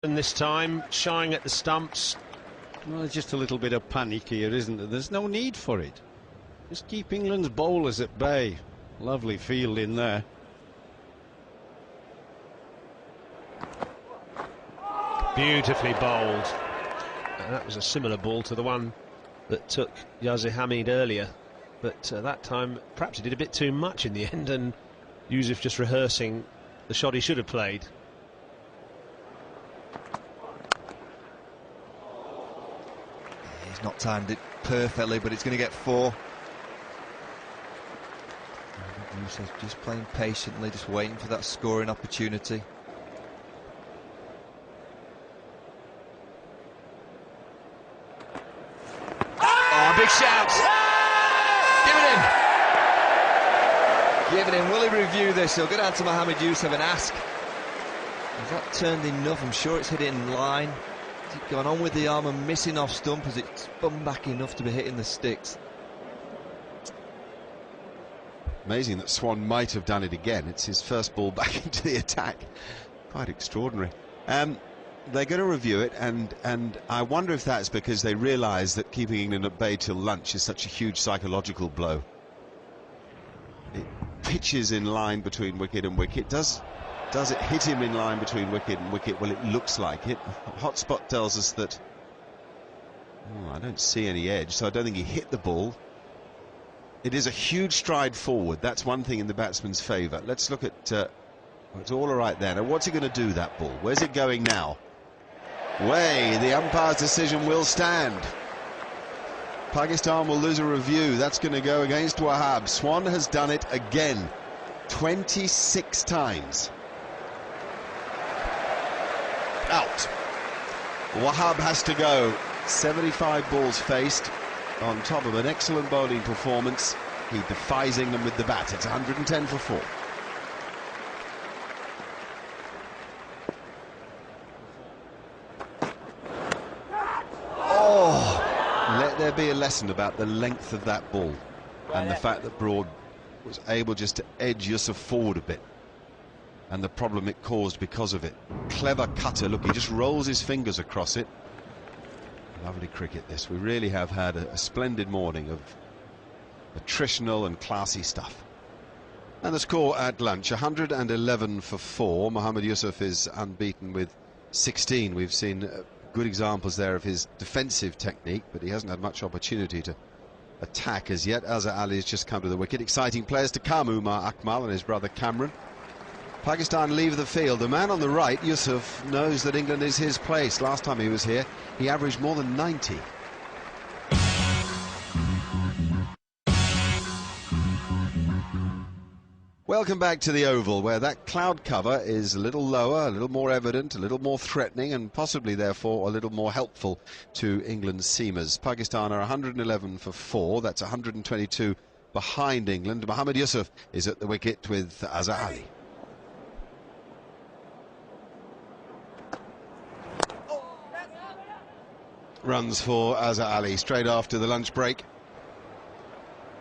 And this time, shying at the stumps. Well, there's just a little bit of panic here, isn't there? There's no need for it. Just keep England's bowlers at bay. Lovely field in there. Beautifully bowled. And that was a similar ball to the one that took Yousaf earlier. But that time, perhaps he did a bit too much in the end, and Yousaf just rehearsing the shot he should have played. He's not timed it perfectly, but it's going to get 4. Yousaf just playing patiently, just waiting for that scoring opportunity. Oh, big shout! Give it in. Will he review this? He'll go down to Mohammad Yousaf and ask, has that turned enough? I'm sure it's hit it in line. Has it gone on with the arm and missing off stump? Has it spun back enough to be hitting the sticks? Amazing that Swan might have done it again. It's his first ball back into the attack. Quite extraordinary. They're going to review it, and I wonder if that's because they realise that keeping England at bay till lunch is such a huge psychological blow. It pitches in line between wicket and wicket. Does it hit him in line between wicket and wicket? Well, it looks like it. Hotspot tells us that I don't see any edge, so I don't think he hit the ball. It is a huge stride forward. That's one thing in the batsman's favour. Let's look at it's all right there. Now, what's he going to do, that ball? Where's it going now? Way, the umpire's decision will stand. Pakistan will lose a review. That's going to go against Wahab. Swan has done it again, 26 times. Out. Wahab has to go. 75 balls faced, on top of an excellent bowling performance. He defies England with the bat. It's 110 for 4. Let there be a lesson about the length of that ball and the fact that Broad was able just to edge Yousaf forward a bit and the problem it caused because of it. Clever cutter. Look, he just rolls his fingers across it. Lovely cricket this. We really have had a splendid morning of attritional and classy stuff. And the score at lunch, 111 for 4. Mohammad Yousaf is unbeaten with 16. We've seen good examples there of his defensive technique, but he hasn't had much opportunity to attack as yet. Azhar Ali has just come to the wicket. Exciting players to come, Umar Akmal and his brother Cameron. Pakistan leave the field. The man on the right, Yousaf, knows that England is his place. Last time he was here, he averaged more than 90. Welcome back to the Oval, where that cloud cover is a little lower, a little more evident, a little more threatening, and possibly, therefore, a little more helpful to England's seamers. Pakistan are 111 for 4. That's 122 behind England. Mohammad Yousaf is at the wicket with Azhar Ali. Runs for Azhar Ali straight after the lunch break.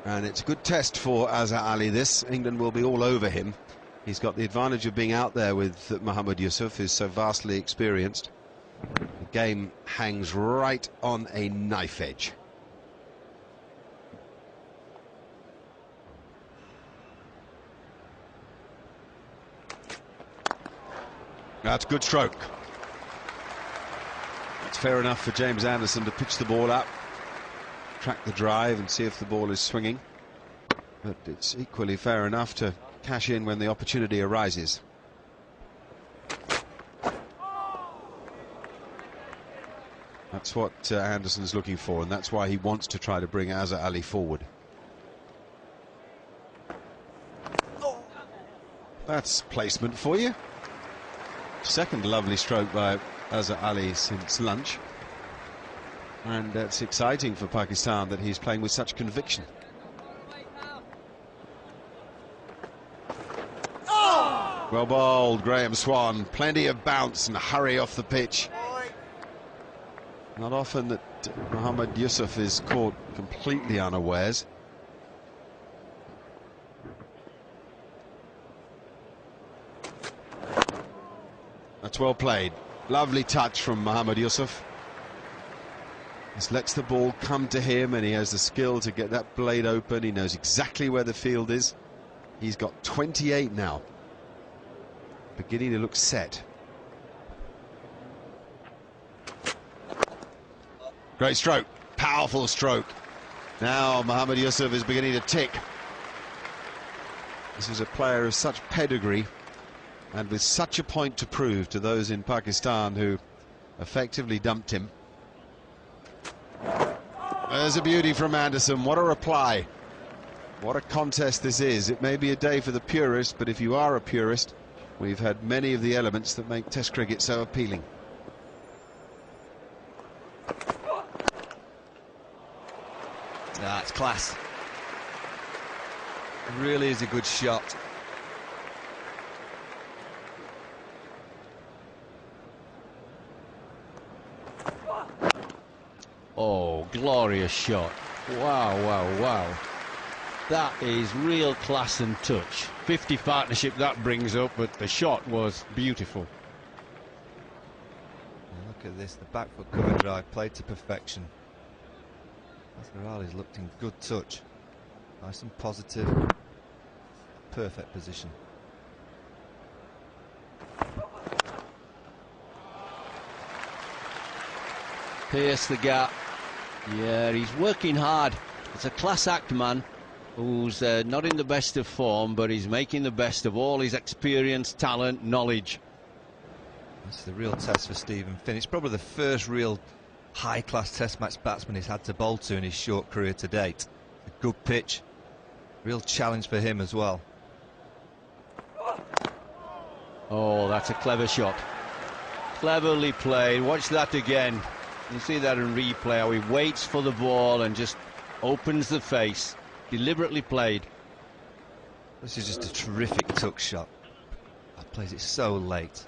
And it's a good test for Azhar Ali, this. England will be all over him. He's got the advantage of being out there with Mohammad Yousaf, who's so vastly experienced. The game hangs right on a knife edge. That's a good stroke. It's fair enough for James Anderson to pitch the ball up, track the drive and see if the ball is swinging, but it's equally fair enough to cash in when the opportunity arises. That's what Anderson's looking for, and that's why he wants to try to bring Azhar Ali forward. That's placement for you. Second lovely stroke by Azhar Ali since lunch. And it's exciting for Pakistan that he's playing with such conviction. Oh! Well bowled, Graham Swan. Plenty of bounce and hurry off the pitch. Not often that Mohammad Yousaf is caught completely unawares. That's well played. Lovely touch from Mohammad Yousaf. Just lets the ball come to him, and he has the skill to get that blade open. He knows exactly where the field is. He's got 28 now. Beginning to look set. Great stroke, powerful stroke. Now Mohammad Yousaf is beginning to tick. This is a player of such pedigree and with such a point to prove to those in Pakistan who effectively dumped him. There's a beauty from Anderson. What a reply. What a contest this is. It may be a day for the purist, but if you are a purist, we've had many of the elements that make Test cricket so appealing. That's class. It really is a good shot. Oh, glorious shot. Wow, wow, wow. That is real class and touch. 50 partnership that brings up, but the shot was beautiful. Look at this, the back foot cover drive played to perfection. Asghar looked in good touch. Nice and positive. Perfect position. Pierce the gap. Yeah, he's working hard. It's a class act man who's not in the best of form, but he's making the best of all his experience, talent, knowledge. That's the real test for Stephen Finn. It's probably the first real high-class Test match batsman he's had to bowl to in his short career to date. A good pitch, real challenge for him as well. Oh, that's a clever shot. Cleverly played. Watch that again. You see that in replay, how he waits for the ball and just opens the face. Deliberately played. This is just a terrific tuck shot. That plays it so late.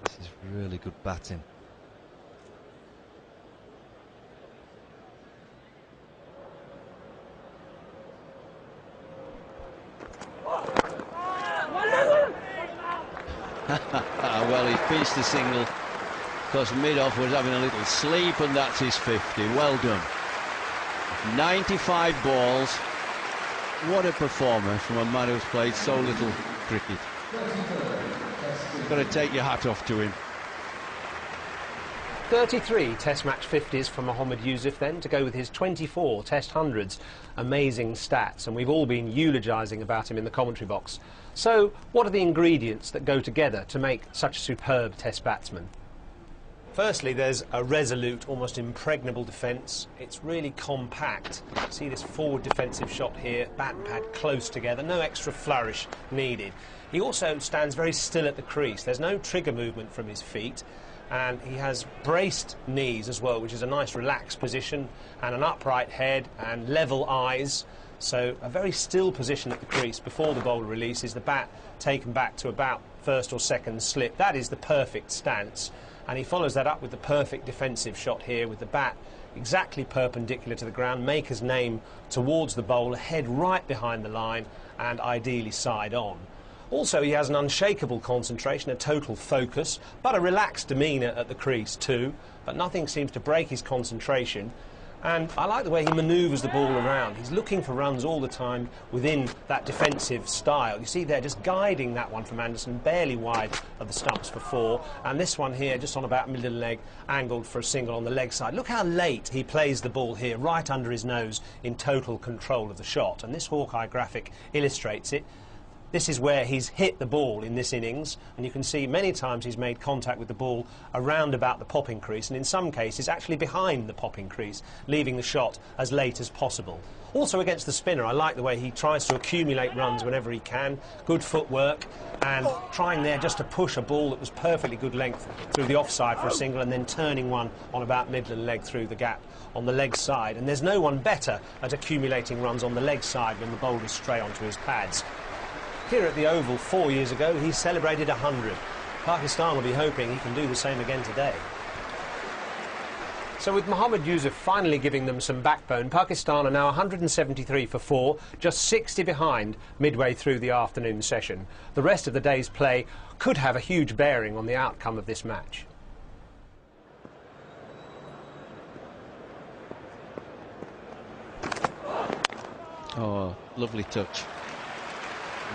This is really good batting. Well, he's pinched the single because mid-off was having a little sleep, and that's his 50. Well done. 95 balls. What a performance from a man who's played so little cricket. Got to take your hat off to him. 33 Test match 50s from Mohammad Yousaf then, to go with his 24 Test hundreds. Amazing stats, and we've all been eulogising about him in the commentary box. So, what are the ingredients that go together to make such a superb Test batsman? Firstly, there's a resolute, almost impregnable defence. It's really compact. See this forward defensive shot here, bat and pad close together, no extra flourish needed. He also stands very still at the crease. There's no trigger movement from his feet, and he has braced knees as well, which is a nice relaxed position, and an upright head and level eyes. So a very still position at the crease before the bowler releases, the bat taken back to about first or second slip. That is the perfect stance. And he follows that up with the perfect defensive shot here, with the bat exactly perpendicular to the ground, maker's name towards the bowler, head right behind the line, and ideally side on. Also, he has an unshakable concentration, a total focus, but a relaxed demeanour at the crease too, but nothing seems to break his concentration. And I like the way he manoeuvres the ball around. He's looking for runs all the time within that defensive style. You see there, just guiding that one from Anderson, barely wide of the stumps for 4. And this one here, just on about middle leg, angled for a single on the leg side. Look how late he plays the ball here, right under his nose, in total control of the shot. And this Hawkeye graphic illustrates it. This is where he's hit the ball in this innings, and you can see many times he's made contact with the ball around about the popping crease, and in some cases actually behind the popping crease, leaving the shot as late as possible. Also against the spinner, I like the way he tries to accumulate runs whenever he can. Good footwork, and trying there just to push a ball that was perfectly good length through the offside for a single, and then turning one on about Midland leg through the gap on the leg side. And there's no one better at accumulating runs on the leg side when the bowlers stray onto his pads. Here at the Oval 4 years ago, he celebrated 100. Pakistan will be hoping he can do the same again today. So So with Mohammad Yousaf finally giving them some backbone, Pakistan are now 173 for 4, just 60 behind midway through the afternoon session. The rest of the day's play could have a huge bearing on the outcome of this match. Oh, lovely touch.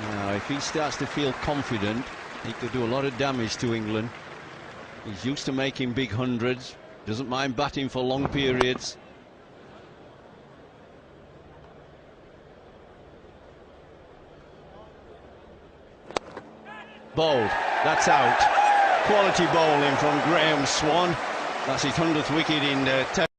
Now, if he starts to feel confident, he could do a lot of damage to England. He's used to making big hundreds, doesn't mind batting for long periods. Bowled, that's out. Quality bowling from Graham Swan. That's his 100th wicket in